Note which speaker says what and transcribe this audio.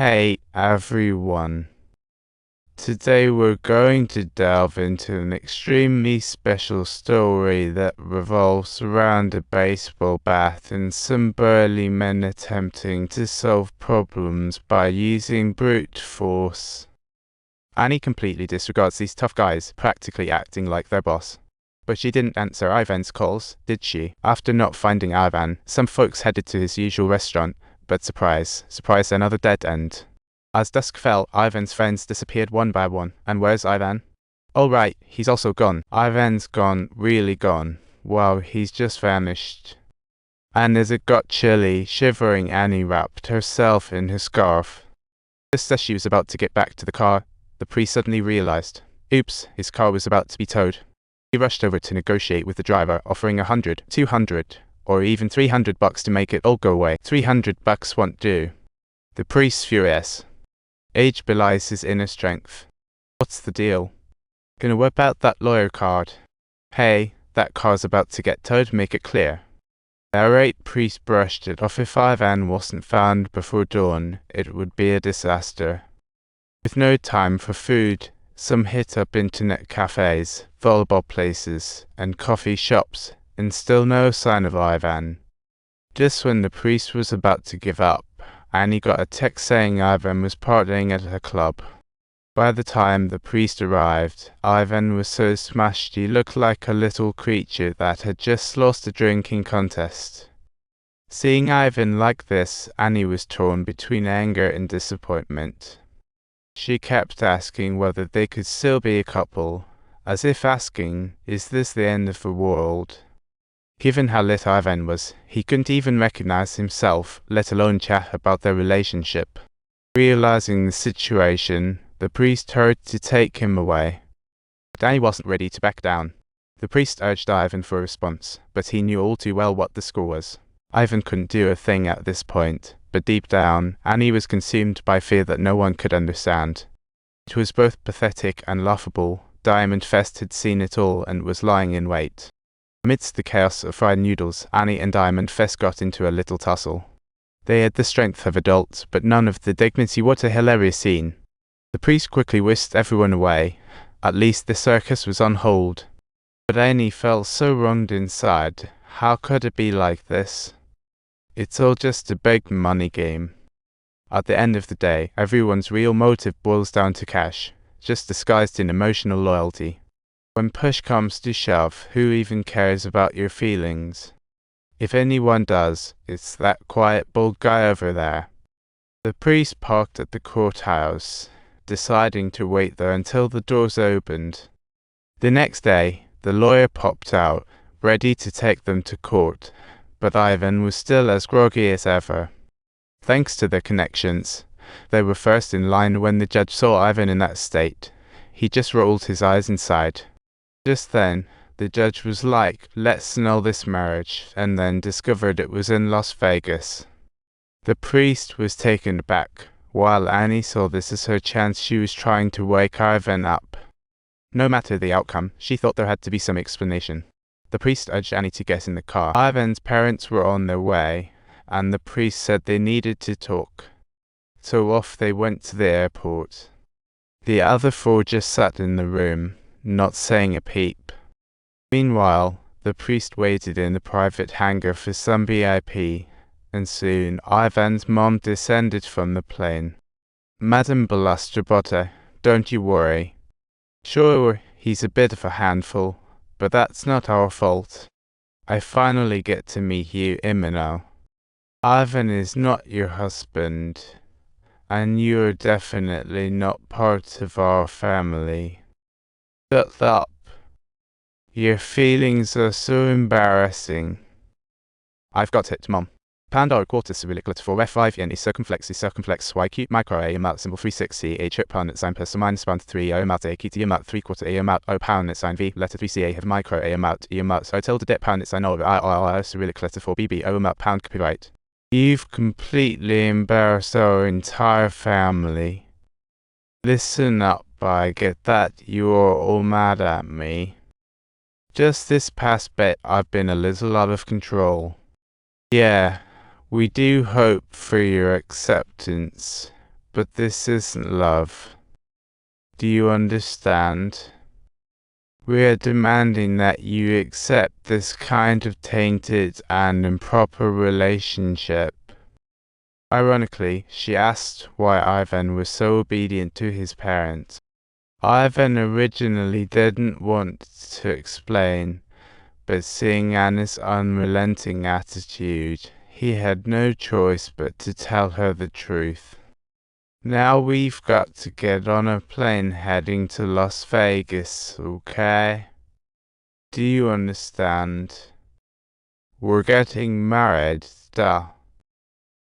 Speaker 1: Hey everyone. Today we're going to delve into an extremely special story that revolves around a baseball bat and some burly men attempting to solve problems by using brute force. Annie completely disregards these tough guys, practically acting like their boss. But she didn't answer Ivan's calls, did she? After not finding Ivan, some folks headed to his usual restaurant, but surprise, another dead end. As dusk fell, Ivan's friends disappeared one by one. And where's Ivan? Oh right, he's also gone. Ivan's gone, really gone. Wow, he's just vanished. And as it got chilly, shivering Annie wrapped herself in her scarf. Just as she was about to get back to the car, the priest suddenly realized. Oops, his car was about to be towed. He rushed over to negotiate with the driver, offering 100, 200, or even $300 to make it all go away. $300 won't do. The priest's furious. Age belies his inner strength. What's the deal? Gonna whip out that lawyer card. Hey, that car's about to get towed, make it clear. The irate priest brushed it off. If Ivan wasn't found before dawn, it would be a disaster. With no time for food, some hit up internet cafes, volleyball places, and coffee shops, and still no sign of Ivan. Just when the priest was about to give up, Annie got a text saying Ivan was partying at a club. By the time the priest arrived, Ivan was so smashed he looked like a little creature that had just lost a drinking contest. Seeing Ivan like this, Annie was torn between anger and disappointment. She kept asking whether they could still be a couple, as if asking, is this the end of the world? Given how lit Ivan was, he couldn't even recognize himself, let alone chat about their relationship. Realizing the situation, the priest hurried to take him away. But Annie wasn't ready to back down. The priest urged Ivan for a response, but he knew all too well what the score was. Ivan couldn't do a thing at this point, but deep down, Annie was consumed by fear that no one could understand. It was both pathetic and laughable. Diamond Fest had seen it all and was lying in wait. Amidst the chaos of fried noodles, Annie and Diamond Fest got into a little tussle. They had the strength of adults, but none of the dignity. What a hilarious scene. The priest quickly whisked everyone away. At least the circus was on hold. But Annie felt so wronged inside. How could it be like this? It's all just a big money game. At the end of the day, everyone's real motive boils down to cash, just disguised in emotional loyalty. When push comes to shove, who even cares about your feelings? If anyone does, it's that quiet bald guy over there. The priest parked at the courthouse, deciding to wait there until the doors opened. The next day, the lawyer popped out, ready to take them to court, but Ivan was still as groggy as ever. Thanks to their connections, they were first in line when the judge saw Ivan in that state. He just rolled his eyes and sighed. Just then, the judge was like, let's annul this marriage, and then discovered it was in Las Vegas. The priest was taken aback. While Annie saw this as her chance, she was trying to wake Ivan up. No matter the outcome, she thought there had to be some explanation. The priest urged Annie to get in the car. Ivan's parents were on their way, and the priest said they needed to talk. So off they went to the airport. The other four just sat in the room, not saying a peep. Meanwhile, the priest waited in the private hangar for some VIP, and soon Ivan's mom descended from the plane. Madam Balastrabota, don't you worry. Sure, he's a bit of a handful, but that's not our fault. I finally get to meet you, Imano. Ivan is not your husband, and you're definitely not part of our family. Shut up. Your feelings are so embarrassing. I've got it, Mom. Pandora quarter cyrillic letter 4 F5 N is circumflex Y cube micro A amount symbol 360 A trip pound at sign plus or minus pound 3 O amount A key T amount 3/4 A amount O pound at sign V letter 3 C A have micro A amount E amount so tilde det pound at sign O I cyrillic letter 4 BB O amount pound copyright. You've completely embarrassed our entire family. Listen up, I get that you're all mad at me. Just this past bit I've been a little out of control. Yeah, we do hope for your acceptance, But this isn't love. Do you understand? We are demanding that you accept this kind of tainted and improper relationship. Ironically, she asked why Ivan was so obedient to his parents. Ivan originally didn't want to explain, but seeing Anna's unrelenting attitude, he had no choice but to tell her the truth. Now we've got to get on a plane heading to Las Vegas, okay? Do you understand? We're getting married, duh.